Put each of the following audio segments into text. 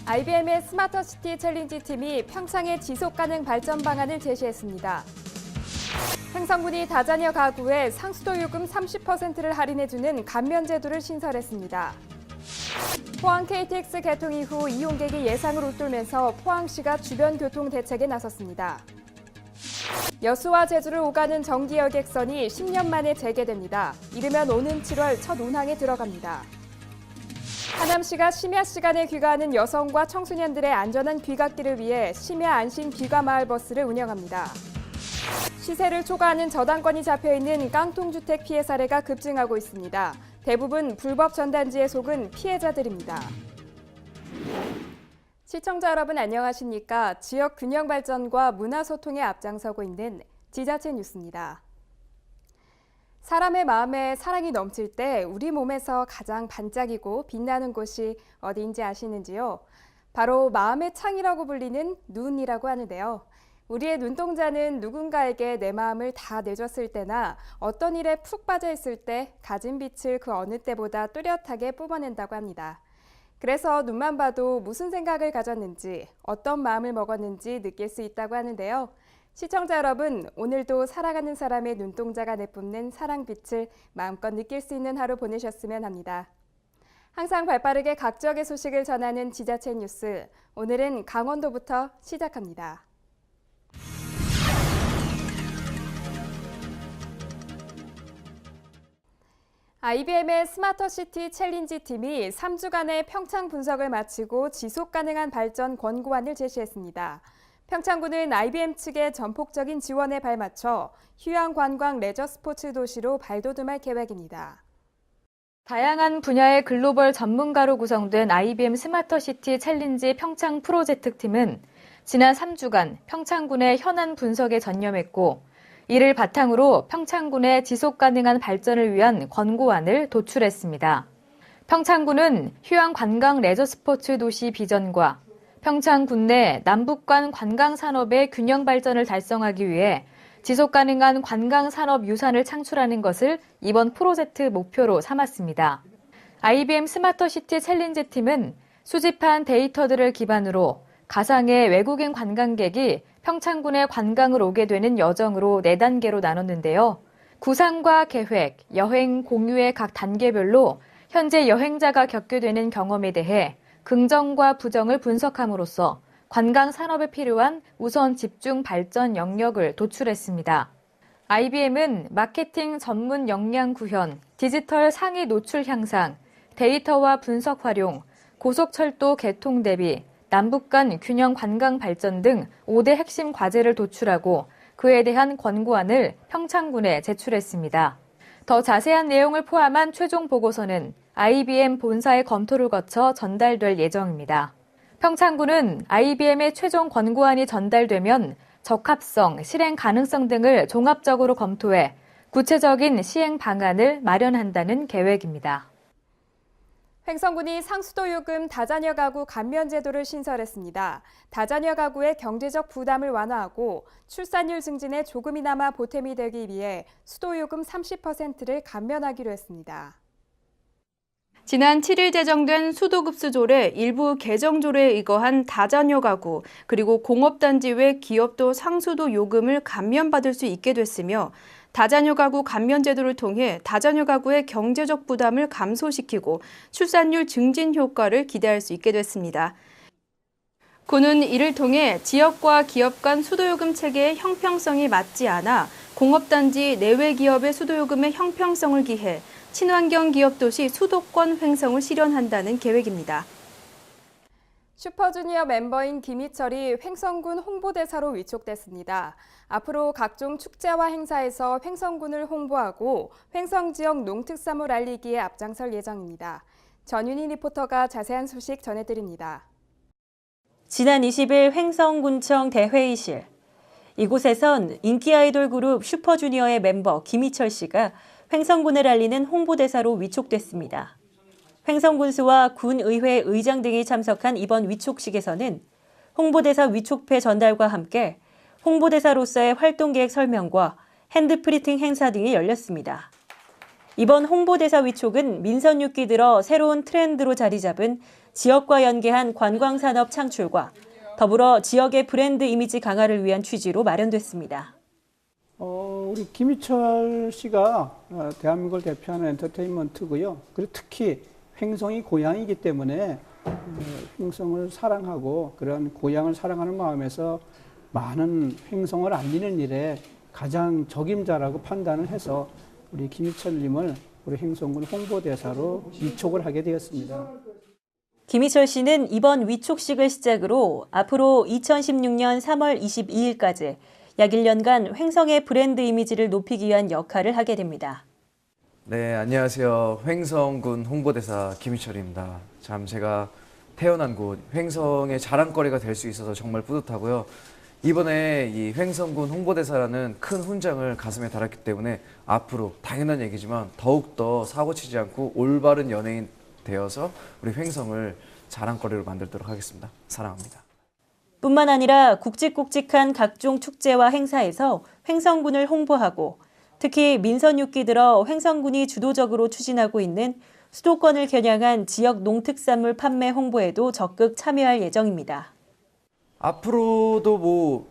IBM의 스마터시티 챌린지 팀이 평창의 지속가능 발전 방안을 제시했습니다. 횡성군이 다자녀 가구에 상수도 요금 30%를 할인해주는 감면제도를 신설했습니다. 포항 KTX 개통 이후 이용객이 예상을 웃돌면서 포항시가 주변 교통 대책에 나섰습니다. 여수와 제주를 오가는 정기 여객선이 10년 만에 재개됩니다. 이르면 오는 7월 첫 운항에 들어갑니다. 하남시가 심야 시간에 귀가하는 여성과 청소년들의 안전한 귀갓길을 위해 심야 안심 귀가 마을 버스를 운영합니다. 시세를 초과하는 저당권이 잡혀있는 깡통주택 피해 사례가 급증하고 있습니다. 대부분 불법 전단지에 속은 피해자들입니다. 시청자 여러분 안녕하십니까? 지역 균형 발전과 문화 소통에 앞장서고 있는 지자체 뉴스입니다. 사람의 마음에 사랑이 넘칠 때 우리 몸에서 가장 반짝이고 빛나는 곳이 어디인지 아시는지요? 바로 마음의 창이라고 불리는 눈이라고 하는데요. 우리의 눈동자는 누군가에게 내 마음을 다 내줬을 때나 어떤 일에 푹 빠져 있을 때 가진 빛을 그 어느 때보다 뚜렷하게 뿜어낸다고 합니다. 그래서 눈만 봐도 무슨 생각을 가졌는지, 어떤 마음을 먹었는지 느낄 수 있다고 하는데요. 시청자 여러분, 오늘도 사랑하는 사람의 눈동자가 내뿜는 사랑빛을 마음껏 느낄 수 있는 하루 보내셨으면 합니다. 항상 발빠르게 각 지역의 소식을 전하는 지자체 뉴스, 오늘은 강원도부터 시작합니다. IBM의 스마터시티 챌린지 팀이 3주간의 평창 분석을 마치고 지속가능한 발전 권고안을 제시했습니다. 평창군은 IBM 측의 전폭적인 지원에 발맞춰 휴양 관광 레저 스포츠 도시로 발돋움할 계획입니다. 다양한 분야의 글로벌 전문가로 구성된 IBM 스마터시티 챌린지 평창 프로젝트 팀은 지난 3주간 평창군의 현안 분석에 전념했고 이를 바탕으로 평창군의 지속가능한 발전을 위한 권고안을 도출했습니다. 평창군은 휴양 관광 레저 스포츠 도시 비전과 평창군 내 남북간 관광산업의 균형 발전을 달성하기 위해 지속가능한 관광산업 유산을 창출하는 것을 이번 프로젝트 목표로 삼았습니다. IBM 스마터시티 챌린지 팀은 수집한 데이터들을 기반으로 가상의 외국인 관광객이 평창군에 관광을 오게 되는 여정으로 4단계로 나눴는데요. 구상과 계획, 여행 공유의 각 단계별로 현재 여행자가 겪게 되는 경험에 대해 긍정과 부정을 분석함으로써 관광 산업에 필요한 우선 집중 발전 영역을 도출했습니다. IBM은 마케팅 전문 역량 구현, 디지털 상위 노출 향상, 데이터와 분석 활용, 고속철도 개통 대비, 남북 간 균형 관광 발전 등 5대 핵심 과제를 도출하고 그에 대한 권고안을 평창군에 제출했습니다. 더 자세한 내용을 포함한 최종 보고서는 IBM 본사의 검토를 거쳐 전달될 예정입니다. 평창군은 IBM의 최종 권고안이 전달되면 적합성, 실행 가능성 등을 종합적으로 검토해 구체적인 시행 방안을 마련한다는 계획입니다. 횡성군이 상수도 요금 다자녀 가구 감면 제도를 신설했습니다. 다자녀 가구의 경제적 부담을 완화하고 출산율 증진에 조금이나마 보탬이 되기 위해 수도 요금 30%를 감면하기로 했습니다. 지난 7일 제정된 수도급수조례 일부 개정조례에 의거한 다자녀 가구 그리고 공업단지 외 기업도 상수도 요금을 감면받을 수 있게 됐으며 다자녀 가구 감면 제도를 통해 다자녀 가구의 경제적 부담을 감소시키고 출산율 증진 효과를 기대할 수 있게 됐습니다. 군은 이를 통해 지역과 기업 간 수도요금 체계의 형평성이 맞지 않아 공업단지 내외 기업의 수도요금의 형평성을 기해 친환경 기업 도시 수도권 횡성을 실현한다는 계획입니다. 슈퍼주니어 멤버인 김희철이 횡성군 홍보대사로 위촉됐습니다. 앞으로 각종 축제와 행사에서 횡성군을 홍보하고 횡성 지역 농특산물 알리기에 앞장설 예정입니다. 전윤희 리포터가 자세한 소식 전해드립니다. 지난 20일 횡성군청 대회의실. 이곳에선 인기 아이돌 그룹 슈퍼주니어의 멤버 김희철 씨가 횡성군을 알리는 홍보대사로 위촉됐습니다. 횡성군수와 군의회 의장 등이 참석한 이번 위촉식에서는 홍보대사 위촉패 전달과 함께 홍보대사로서의 활동계획 설명과 핸드프리팅 행사 등이 열렸습니다. 이번 홍보대사 위촉은 민선 6기 들어 새로운 트렌드로 자리 잡은 지역과 연계한 관광산업 창출과 더불어 지역의 브랜드 이미지 강화를 위한 취지로 마련됐습니다. 우리 김희철 씨가 대한민국을 대표하는 엔터테인먼트고요. 그리고 특히 횡성이 고향이기 때문에 횡성을 사랑하고 그런 고향을 사랑하는 마음에서 많은 횡성을 알리는 일에 가장 적임자라고 판단을 해서 우리 김희철님을 우리 횡성군 홍보대사로 위촉을 하게 되었습니다. 김희철 씨는 이번 위촉식을 시작으로 앞으로 2016년 3월 22일까지 약 1년간 횡성의 브랜드 이미지를 높이기 위한 역할을 하게 됩니다. 네, 안녕하세요. 횡성군 홍보대사 김희철입니다. 참 제가 태어난 곳 횡성의 자랑거리가 될 수 있어서 정말 뿌듯하고요. 이번에 이 횡성군 홍보대사라는 큰 훈장을 가슴에 달았기 때문에 앞으로 당연한 얘기지만 더욱더 사고치지 않고 올바른 연예인 되어서 우리 횡성을 자랑거리로 만들도록 하겠습니다. 사랑합니다. 뿐만 아니라 굵직굵직한 각종 축제와 행사에서 횡성군을 홍보하고 특히 민선 6기 들어 횡성군이 주도적으로 추진하고 있는 수도권을 겨냥한 지역 농특산물 판매 홍보에도 적극 참여할 예정입니다. 앞으로도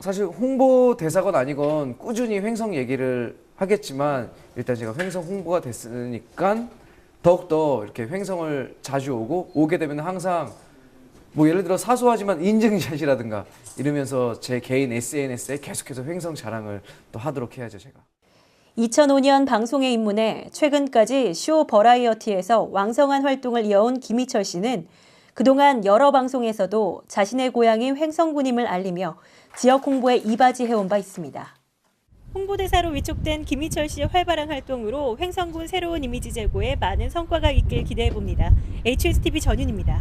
사실 홍보대사건 아니건 꾸준히 횡성 얘기를 하겠지만 일단 제가 횡성 홍보가 됐으니까 더욱더 이렇게 횡성을 자주 오게 되면 항상 예를 들어 사소하지만 인증샷이라든가 이러면서 제 개인 SNS에 계속해서 횡성 자랑을 또 하도록 해야죠, 제가. 2005년 방송에 입문해 최근까지 쇼 버라이어티에서 왕성한 활동을 이어온 김희철 씨는 그동안 여러 방송에서도 자신의 고향인 횡성군임을 알리며 지역 홍보에 이바지해온 바 있습니다. 홍보대사로 위촉된 김희철 씨의 활발한 활동으로 횡성군 새로운 이미지 제고에 많은 성과가 있길 기대해봅니다. HSTV 전윤입니다.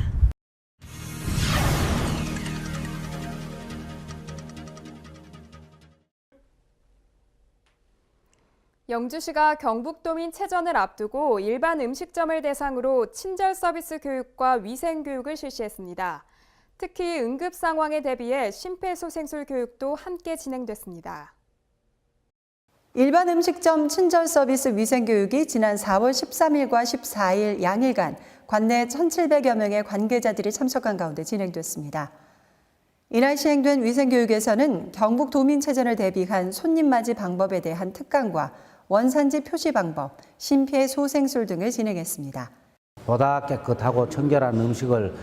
영주시가 경북도민 체전을 앞두고 일반 음식점을 대상으로 친절 서비스 교육과 위생 교육을 실시했습니다. 특히 응급 상황에 대비해 심폐소생술 교육도 함께 진행됐습니다. 일반 음식점 친절 서비스 위생 교육이 지난 4월 13일과 14일 양일간 관내 1,700여 명의 관계자들이 참석한 가운데 진행됐습니다. 이날 시행된 위생 교육에서는 경북도민체전을 대비한 손님 맞이 방법에 대한 특강과 원산지 표시 방법, 심폐소생술 등을 진행했습니다. 보다 깨끗하고 청결한 음식을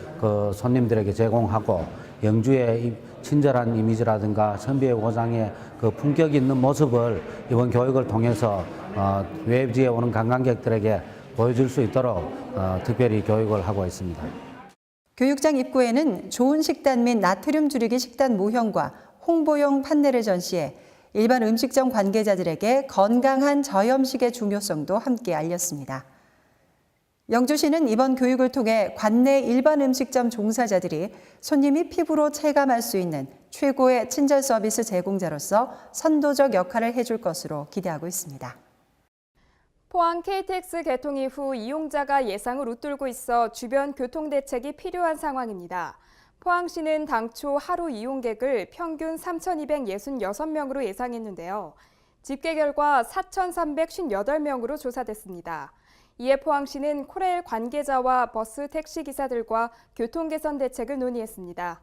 손님들에게 제공하고 영주의 친절한 이미지라든가 선비의 고장의 품격 있는 모습을 이번 교육을 통해서 외지에 오는 관광객들에게 보여줄 수 있도록 특별히 교육을 하고 있습니다. 교육장 입구에는 좋은 식단 및 나트륨 줄이기 식단 모형과 홍보용 판넬을 전시해 일반 음식점 관계자들에게 건강한 저염식의 중요성도 함께 알렸습니다. 영주시는 이번 교육을 통해 관내 일반 음식점 종사자들이 손님이 피부로 체감할 수 있는 최고의 친절 서비스 제공자로서 선도적 역할을 해줄 것으로 기대하고 있습니다. 포항 KTX 개통 이후 이용자가 예상을 웃돌고 있어 주변 교통 대책이 필요한 상황입니다. 포항시는 당초 하루 이용객을 평균 3,266명으로 예상했는데요. 집계 결과 4,358명으로 조사됐습니다. 이에 포항시는 코레일 관계자와 버스 택시 기사들과 교통 개선 대책을 논의했습니다.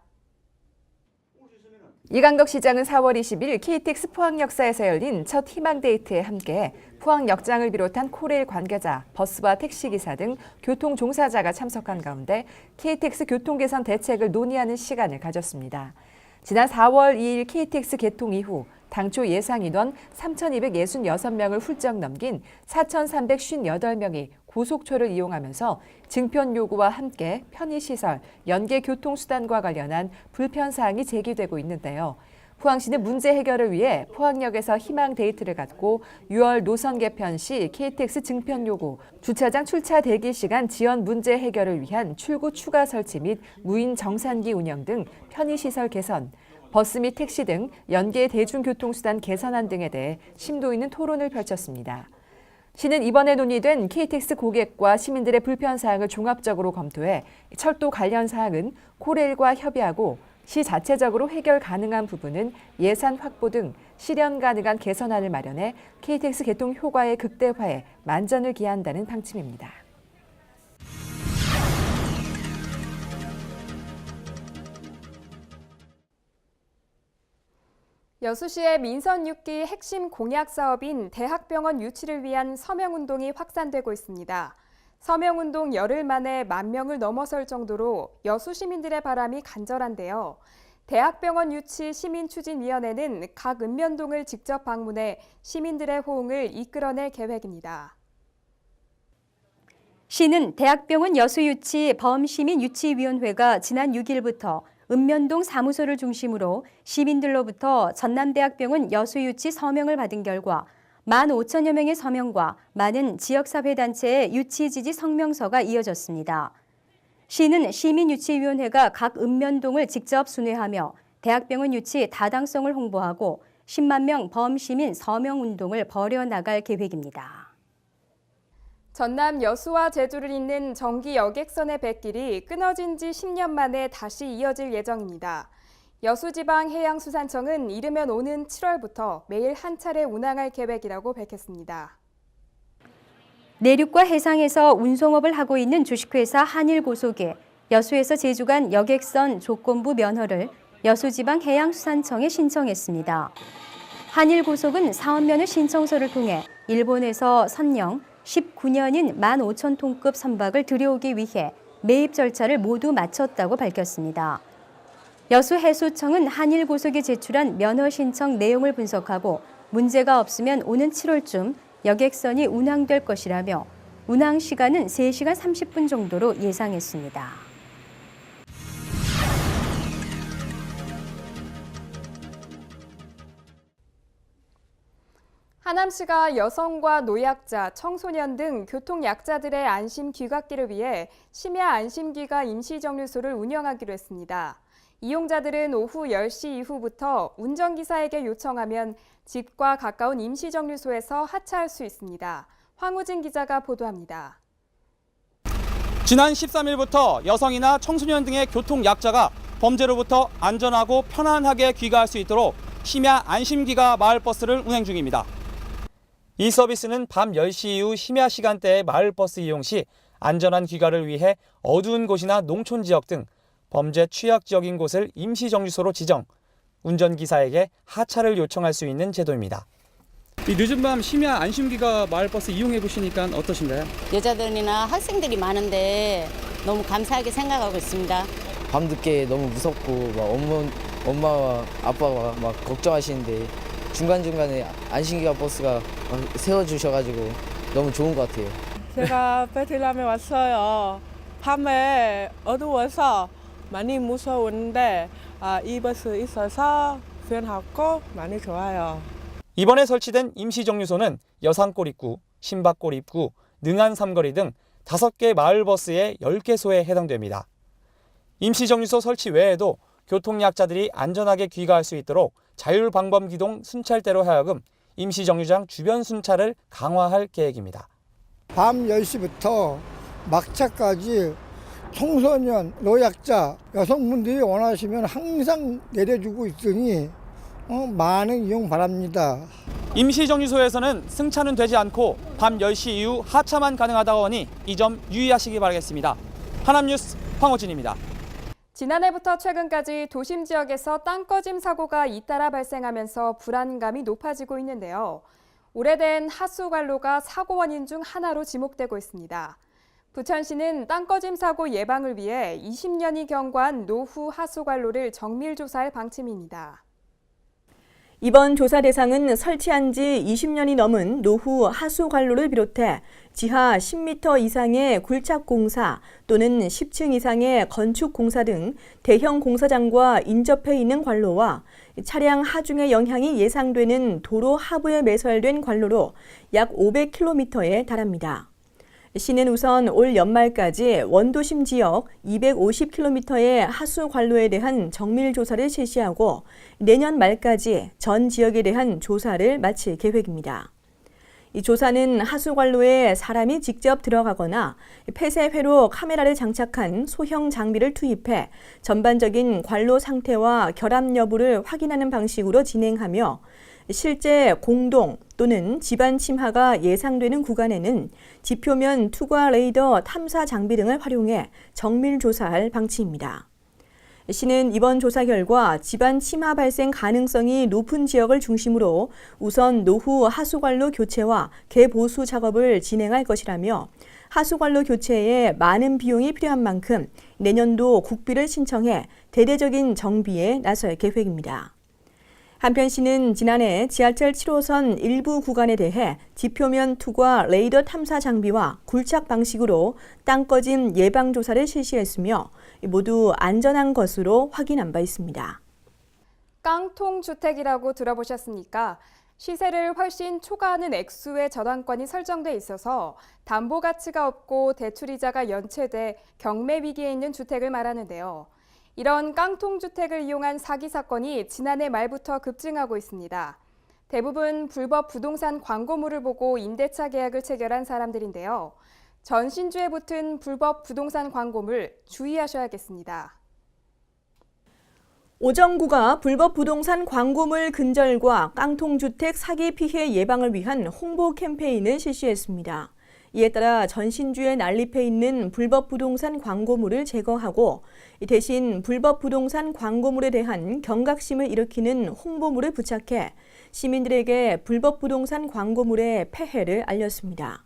이강덕 시장은 4월 20일 KTX 포항역사에서 열린 첫 희망데이트에 함께 포항역장을 비롯한 코레일 관계자, 버스와 택시기사 등 교통 종사자가 참석한 가운데 KTX 교통 개선 대책을 논의하는 시간을 가졌습니다. 지난 4월 2일 KTX 개통 이후 당초 예상이던 3,266명을 훌쩍 넘긴 4,358명이 고속초를 이용하면서 증편 요구와 함께 편의시설, 연계교통수단과 관련한 불편사항이 제기되고 있는데요. 포항시는 문제 해결을 위해 포항역에서 희망 데이트를 갖고 6월 노선 개편 시 KTX 증편 요구, 주차장 출차 대기 시간 지연 문제 해결을 위한 출구 추가 설치 및 무인 정산기 운영 등 편의시설 개선, 버스 및 택시 등 연계 대중교통수단 개선안 등에 대해 심도 있는 토론을 펼쳤습니다. 시는 이번에 논의된 KTX 고객과 시민들의 불편사항을 종합적으로 검토해 철도 관련 사항은 코레일과 협의하고 시 자체적으로 해결 가능한 부분은 예산 확보 등 실현 가능한 개선안을 마련해 KTX 개통 효과의 극대화에 만전을 기한다는 방침입니다. 여수시의 민선 6기 핵심 공약 사업인 대학병원 유치를 위한 서명운동이 확산되고 있습니다. 서명운동 열흘 만에 10,000명을 넘어설 정도로 여수 시민들의 바람이 간절한데요. 대학병원 유치 시민추진위원회는 각 읍면동을 직접 방문해 시민들의 호응을 이끌어낼 계획입니다. 시는 대학병원 여수유치 범시민유치위원회가 지난 6일부터 읍면동 사무소를 중심으로 시민들로부터 전남대학병원 여수유치 서명을 받은 결과 15,000여 명의 서명과 많은 지역사회단체의 유치 지지 성명서가 이어졌습니다. 시는 시민유치위원회가 각 읍면동을 직접 순회하며 대학병원 유치 타당성을 홍보하고 10만 명 범시민 서명운동을 벌여나갈 계획입니다. 전남 여수와 제주를 잇는 정기 여객선의 뱃길이 끊어진 지 10년 만에 다시 이어질 예정입니다. 여수지방해양수산청은 이르면 오는 7월부터 매일 한 차례 운항할 계획이라고 밝혔습니다. 내륙과 해상에서 운송업을 하고 있는 주식회사 한일고속이 여수에서 제주 간 여객선 조건부 면허를 여수지방해양수산청에 신청했습니다. 한일고속은 사업면허 신청서를 통해 일본에서 선령 19년인 15,000톤급 선박을 들여오기 위해 매입 절차를 모두 마쳤다고 밝혔습니다. 여수해수청은 한일고속이 제출한 면허 신청 내용을 분석하고 문제가 없으면 오는 7월쯤 여객선이 운항될 것이라며 운항 시간은 3시간 30분 정도로 예상했습니다. 하남시가 여성과 노약자, 청소년 등 교통약자들의 안심 귀갓길을 위해 심야 안심귀가 임시정류소를 운영하기로 했습니다. 이용자들은 오후 10시 이후부터 운전기사에게 요청하면 집과 가까운 임시정류소에서 하차할 수 있습니다. 황우진 기자가 보도합니다. 지난 13일부터 여성이나 청소년 등의 교통약자가 범죄로부터 안전하고 편안하게 귀가할 수 있도록 심야 안심귀가 마을버스를 운행 중입니다. 이 서비스는 밤 10시 이후 심야 시간대의 마을버스 이용 시 안전한 귀가를 위해 어두운 곳이나 농촌 지역 등 범죄 취약 지역인 곳을 임시정류소로 지정, 운전기사에게 하차를 요청할 수 있는 제도입니다. 이 늦은 밤 심야 안심귀가 마을버스 이용해 보시니까 어떠신가요? 여자들이나 학생들이 많은데 너무 감사하게 생각하고 있습니다. 밤늦게 너무 무섭고 막 엄마와 아빠가 막 걱정하시는데 중간중간에 안심귀가 버스가 세워주셔가지고 너무 좋은 것 같아요. 제가 베트남에 왔어요. 밤에 어두워서 많이 무서운데 이 버스 있어서 편하고 많이 좋아요. 이번에 설치된 임시정류소는 여산골 입구, 신박골 입구, 능안 삼거리 등 5개 마을버스의 10개소에 해당됩니다. 임시정류소 설치 외에도 교통약자들이 안전하게 귀가할 수 있도록 자율방범기동 순찰대로 하여금 임시정류장 주변 순찰을 강화할 계획입니다. 밤 10시부터 막차까지 청소년, 노약자, 여성분들이 원하시면 항상 내려주고 있으니 많은 이용 바랍니다. 임시정류소에서는 승차는 되지 않고 밤 10시 이후 하차만 가능하다고 하니 이 점 유의하시기 바라겠습니다. 하남뉴스 황호진입니다. 지난해부터 최근까지 도심 지역에서 땅꺼짐 사고가 잇따라 발생하면서 불안감이 높아지고 있는데요. 오래된 하수관로가 사고 원인 중 하나로 지목되고 있습니다. 부천시는 땅꺼짐 사고 예방을 위해 20년이 경과한 노후 하수관로를 정밀 조사할 방침입니다. 이번 조사 대상은 설치한 지 20년이 넘은 노후 하수관로를 비롯해 지하 10m 이상의 굴착공사 또는 10층 이상의 건축공사 등 대형 공사장과 인접해 있는 관로와 차량 하중의 영향이 예상되는 도로 하부에 매설된 관로로 약 500km에 달합니다. 시는 우선 올 연말까지 원도심 지역 250km의 하수 관로에 대한 정밀 조사를 실시하고 내년 말까지 전 지역에 대한 조사를 마칠 계획입니다. 이 조사는 하수 관로에 사람이 직접 들어가거나 폐쇄회로 카메라를 장착한 소형 장비를 투입해 전반적인 관로 상태와 결함 여부를 확인하는 방식으로 진행하며 실제 공동 또는 집안 침하가 예상되는 구간에는 지표면 투과 레이더 탐사 장비 등을 활용해 정밀 조사할 방침입니다. 시는 이번 조사 결과 집안 침하 발생 가능성이 높은 지역을 중심으로 우선 노후 하수관로 교체와 개보수 작업을 진행할 것이라며 하수관로 교체에 많은 비용이 필요한 만큼 내년도 국비를 신청해 대대적인 정비에 나설 계획입니다. 한편 시는 지난해 지하철 7호선 일부 구간에 대해 지표면 투과 레이더 탐사 장비와 굴착 방식으로 땅 꺼짐 예방 조사를 실시했으며 모두 안전한 것으로 확인한 바 있습니다. 깡통 주택이라고 들어보셨습니까? 시세를 훨씬 초과하는 액수의 저당권이 설정돼 있어서 담보 가치가 없고 대출이자가 연체돼 경매 위기에 있는 주택을 말하는데요. 이런 깡통주택을 이용한 사기 사건이 지난해 말부터 급증하고 있습니다. 대부분 불법 부동산 광고물을 보고 임대차 계약을 체결한 사람들인데요. 전신주에 붙은 불법 부동산 광고물 주의하셔야겠습니다. 오정구가 불법 부동산 광고물 근절과 깡통주택 사기 피해 예방을 위한 홍보 캠페인을 실시했습니다. 이에 따라 전신주에 난립해 있는 불법 부동산 광고물을 제거하고 대신 불법 부동산 광고물에 대한 경각심을 일으키는 홍보물을 부착해 시민들에게 불법 부동산 광고물의 폐해를 알렸습니다.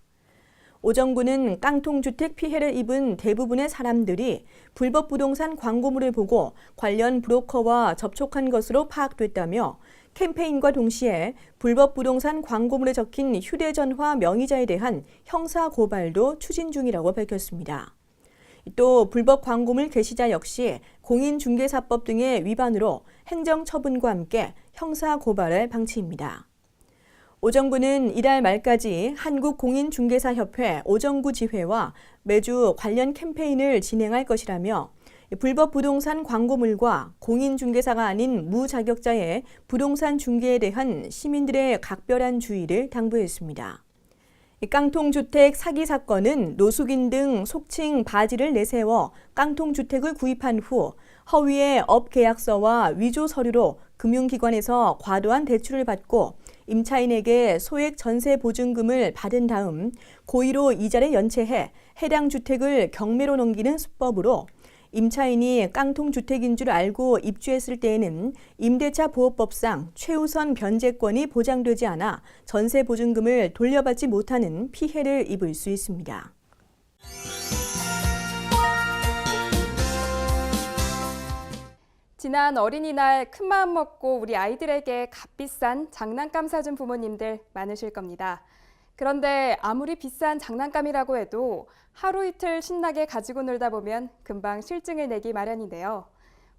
오정구는 깡통주택 피해를 입은 대부분의 사람들이 불법 부동산 광고물을 보고 관련 브로커와 접촉한 것으로 파악됐다며 캠페인과 동시에 불법 부동산 광고물에 적힌 휴대전화 명의자에 대한 형사 고발도 추진 중이라고 밝혔습니다. 또 불법 광고물 게시자 역시 공인중개사법 등의 위반으로 행정처분과 함께 형사 고발할 방침입니다. 오정구는 이달 말까지 한국공인중개사협회 오정구 지회와 매주 관련 캠페인을 진행할 것이라며 불법 부동산 광고물과 공인중개사가 아닌 무자격자의 부동산 중개에 대한 시민들의 각별한 주의를 당부했습니다. 깡통주택 사기 사건은 노숙인 등 속칭 바지를 내세워 깡통주택을 구입한 후 허위의 업계약서와 위조 서류로 금융기관에서 과도한 대출을 받고 임차인에게 소액 전세 보증금을 받은 다음 고의로 이자를 연체해 해당 주택을 경매로 넘기는 수법으로 임차인이 깡통주택인 줄 알고 입주했을 때에는 임대차 보호법상 최우선 변제권이 보장되지 않아 전세 보증금을 돌려받지 못하는 피해를 입을 수 있습니다. 지난 어린이날 큰마음 먹고 우리 아이들에게 값비싼 장난감 사준 부모님들 많으실 겁니다. 그런데 아무리 비싼 장난감이라고 해도 하루 이틀 신나게 가지고 놀다 보면 금방 실증을 내기 마련인데요.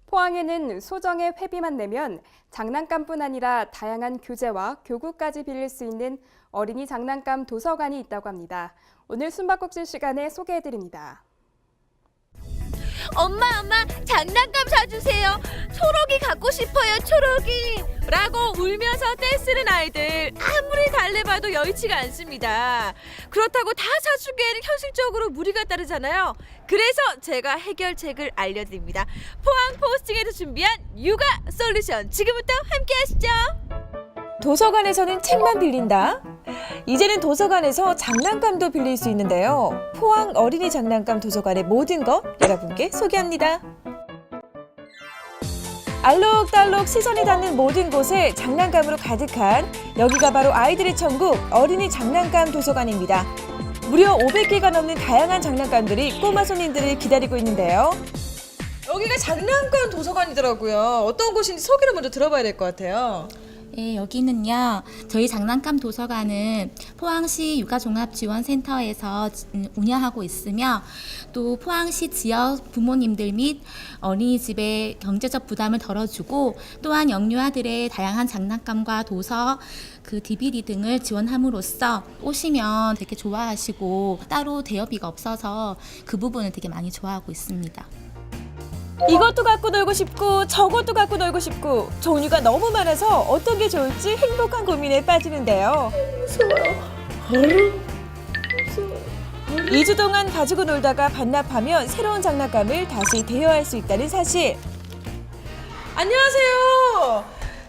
포항에는 소정의 회비만 내면 장난감뿐 아니라 다양한 교재와 교구까지 빌릴 수 있는 어린이 장난감 도서관이 있다고 합니다. 오늘 숨바꼭질 시간에 소개해드립니다. 엄마 장난감 사주세요. 초록이 갖고 싶어요. 초록이 라고 울면서 떼쓰는 아이들 아무리 달래봐도 여의치가 않습니다. 그렇다고 다 사주기에는 현실적으로 무리가 따르잖아요. 그래서 제가 해결책을 알려드립니다. 포항 포스팅에서 준비한 육아 솔루션, 지금부터 함께 하시죠. 도서관에서는 책만 빌린다? 이제는 도서관에서 장난감도 빌릴 수 있는데요. 포항 어린이 장난감 도서관의 모든 것 여러분께 소개합니다. 알록달록 시선이 닿는 모든 곳에 장난감으로 가득한 여기가 바로 아이들의 천국 어린이 장난감 도서관입니다. 무려 500개가 넘는 다양한 장난감들이 꼬마 손님들을 기다리고 있는데요. 여기가 장난감 도서관이더라고요. 어떤 곳인지 소개를 먼저 들어봐야 될 것 같아요. 네, 여기는요. 저희 장난감 도서관은 포항시 육아종합지원센터에서 운영하고 있으며 또 포항시 지역 부모님들 및 어린이집의 경제적 부담을 덜어주고 또한 영유아들의 다양한 장난감과 도서, DVD 등을 지원함으로써 오시면 되게 좋아하시고 따로 대여비가 없어서 그 부분을 되게 많이 좋아하고 있습니다. 이것도 갖고 놀고 싶고 저것도 갖고 놀고 싶고 종류가 너무 많아서 어떤 게 좋을지 행복한 고민에 빠지는데요. 2주 동안 가지고 놀다가 반납하면 새로운 장난감을 다시 대여할 수 있다는 사실. 안녕하세요.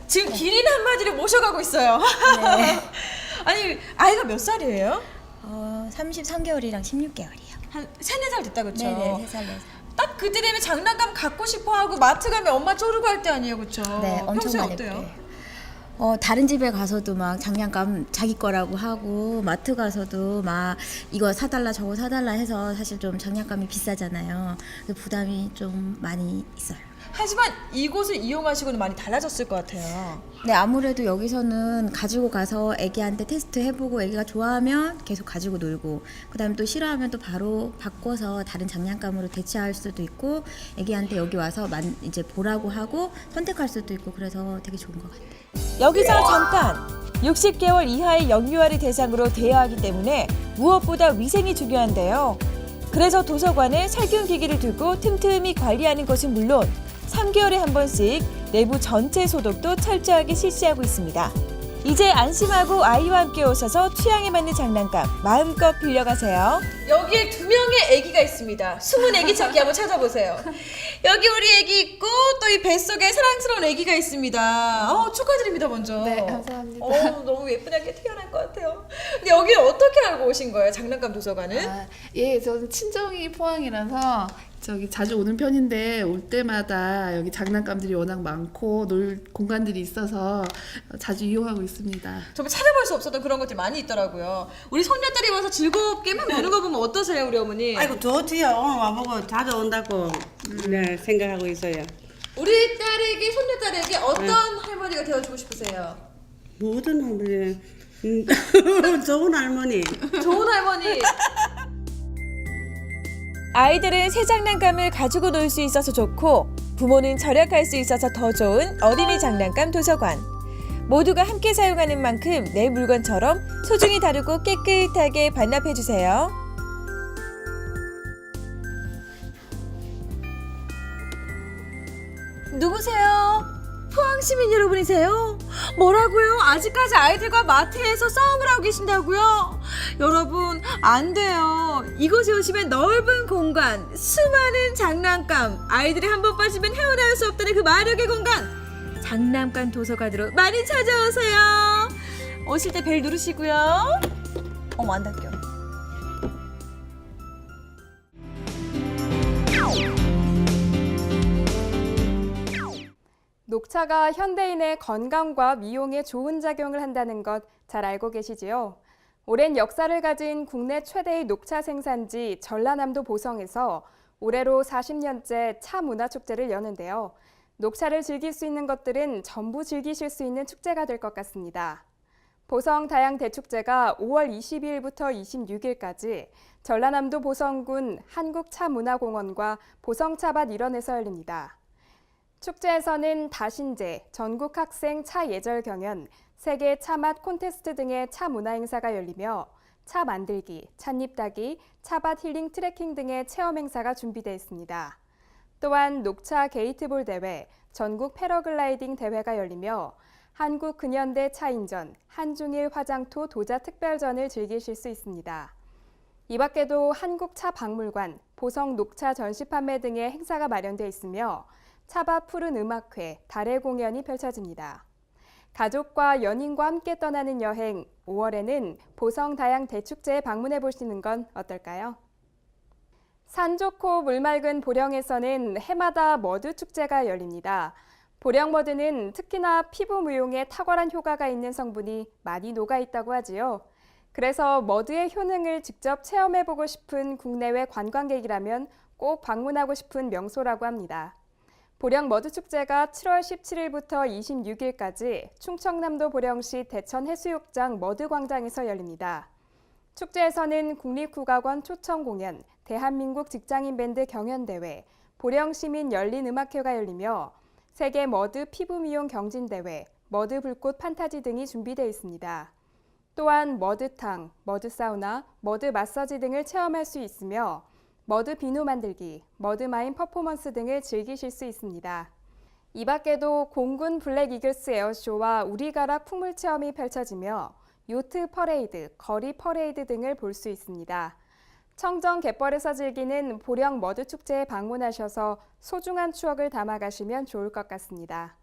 지금 기린 한 마리를 모셔가고 있어요. 네. 아니 아이가 몇 살이에요? 33개월이랑 16개월이요. 한 3-4살 됐다 그렇죠? 네네, 3살, 4살. 딱 그때 되면 장난감 갖고 싶어 하고 마트 가면 엄마 쪼르고 할 때 아니에요, 그렇죠? 네, 엄청 평소에 많이 어때요? 그래요. 다른 집에 가서도 막 장난감 자기 거라고 하고 마트 가서도 막 이거 사달라 저거 사달라 해서 사실 좀 장난감이 비싸잖아요. 그래서 부담이 좀 많이 있어요. 하지만 이곳을 이용하시고는 많이 달라졌을 것 같아요. 네, 아무래도 여기서는 가지고 가서 애기한테 테스트 해보고 애기가 좋아하면 계속 가지고 놀고 그다음에 또 싫어하면 또 바로 바꿔서 다른 장난감으로 대체할 수도 있고 애기한테 여기 와서 이제 보라고 하고 선택할 수도 있고 그래서 되게 좋은 것 같아요. 여기서 잠깐! 60개월 이하의 영유아를 대상으로 대여하기 때문에 무엇보다 위생이 중요한데요. 그래서 도서관에 살균기기를 두고 틈틈이 관리하는 것은 물론 3개월에 한 번씩 내부 전체 소독도 철저하게 실시하고 있습니다. 이제 안심하고 아이와 함께 오셔서 취향에 맞는 장난감 마음껏 빌려가세요. 여기에 2명의 아기가 있습니다. 숨은 아기 찾기 한번 찾아보세요. 여기 우리 아기 있고 또 이 뱃속에 사랑스러운 아기가 있습니다. 축하드립니다, 먼저. 네, 감사합니다. 너무 예쁜 아기 태어날 것 같아요. 근데 여기를 어떻게 알고 오신 거예요, 장난감 도서관은? 예, 저는 친정이 포항이라서 저기 자주 오는 편인데 올 때마다 여기 장난감들이 워낙 많고 놀 공간들이 있어서 자주 이용하고 있습니다. 정말 찾아볼 수 없었던 그런 것들이 많이 있더라고요. 우리 손녀딸이 와서 즐겁게 막 노는 거 보면 어떠세요, 우리 어머니? 아이고 좋지요. 오늘 와보고 자주 온다고 네, 생각하고 있어요. 우리 딸에게, 손녀딸에게 어떤 할머니가 되어주고 싶으세요? 모든 할머니 좋은 할머니. 좋은 할머니. 아이들은 새 장난감을 가지고 놀 수 있어서 좋고 부모는 절약할 수 있어서 더 좋은 어린이 장난감 도서관. 모두가 함께 사용하는 만큼 내 물건처럼 소중히 다루고 깨끗하게 반납해주세요. 누구세요? 포항 시민 여러분이세요? 뭐라고요? 아직까지 아이들과 마트에서 싸움을 하고 계신다고요? 여러분, 안 돼요. 이곳에 오시면 넓은 공간, 수많은 장난감, 아이들이 한 번 빠지면 헤어나올 수 없다는 그 마력의 공간, 장난감 도서관으로 많이 찾아오세요. 오실 때 벨 누르시고요. 어머, 안 닫혀. 녹차가 현대인의 건강과 미용에 좋은 작용을 한다는 것 잘 알고 계시지요? 오랜 역사를 가진 국내 최대의 녹차 생산지 전라남도 보성에서 올해로 40년째 차 문화축제를 여는데요. 녹차를 즐길 수 있는 것들은 전부 즐기실 수 있는 축제가 될 것 같습니다. 보성 다양 대축제가 5월 22일부터 26일까지 전라남도 보성군 한국차문화공원과 보성차밭 일원에서 열립니다. 축제에서는 다신제, 전국학생 차 예절 경연, 세계 차맛 콘테스트 등의 차 문화 행사가 열리며 차 만들기, 찻잎 따기, 차밭 힐링 트레킹 등의 체험 행사가 준비되어 있습니다. 또한 녹차 게이트볼 대회, 전국 패러글라이딩 대회가 열리며 한국 근현대 차인전, 한중일 화장토 도자 특별전을 즐기실 수 있습니다. 이 밖에도 한국차 박물관, 보성 녹차 전시 판매 등의 행사가 마련되어 있으며 차밭 푸른 음악회, 달의 공연이 펼쳐집니다. 가족과 연인과 함께 떠나는 여행, 5월에는 보성 다양 대축제에 방문해 보시는 건 어떨까요? 산 좋고 물 맑은 보령에서는 해마다 머드 축제가 열립니다. 보령 머드는 특히나 피부 미용에 탁월한 효과가 있는 성분이 많이 녹아 있다고 하지요. 그래서 머드의 효능을 직접 체험해 보고 싶은 국내외 관광객이라면 꼭 방문하고 싶은 명소라고 합니다. 보령 머드축제가 7월 17일부터 26일까지 충청남도 보령시 대천해수욕장 머드광장에서 열립니다. 축제에서는 국립국악원 초청공연, 대한민국 직장인밴드 경연대회, 보령시민 열린음악회가 열리며 세계 머드 피부미용 경진대회, 머드 불꽃 판타지 등이 준비되어 있습니다. 또한 머드탕, 머드사우나, 머드 마사지 등을 체험할 수 있으며 머드 비누 만들기, 머드마인 퍼포먼스 등을 즐기실 수 있습니다. 이 밖에도 공군 블랙 이글스 에어쇼와 우리가락 풍물 체험이 펼쳐지며 요트 퍼레이드, 거리 퍼레이드 등을 볼 수 있습니다. 청정 갯벌에서 즐기는 보령 머드 축제에 방문하셔서 소중한 추억을 담아가시면 좋을 것 같습니다.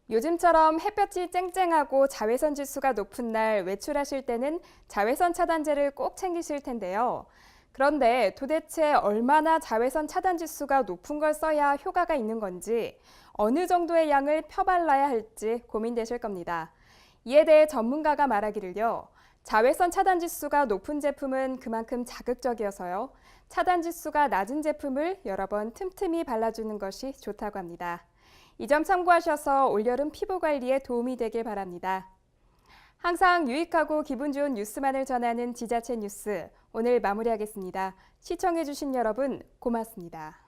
요즘처럼 햇볕이 쨍쨍하고 자외선 지수가 높은 날 외출하실 때는 자외선 차단제를 꼭 챙기실 텐데요. 그런데 도대체 얼마나 자외선 차단 지수가 높은 걸 써야 효과가 있는 건지, 어느 정도의 양을 펴발라야 할지 고민되실 겁니다. 이에 대해 전문가가 말하기를요. 자외선 차단 지수가 높은 제품은 그만큼 자극적이어서요. 차단 지수가 낮은 제품을 여러 번 틈틈이 발라주는 것이 좋다고 합니다. 이 점 참고하셔서 올여름 피부 관리에 도움이 되길 바랍니다. 항상 유익하고 기분 좋은 뉴스만을 전하는 지자체 뉴스, 오늘 마무리하겠습니다. 시청해주신 여러분 고맙습니다.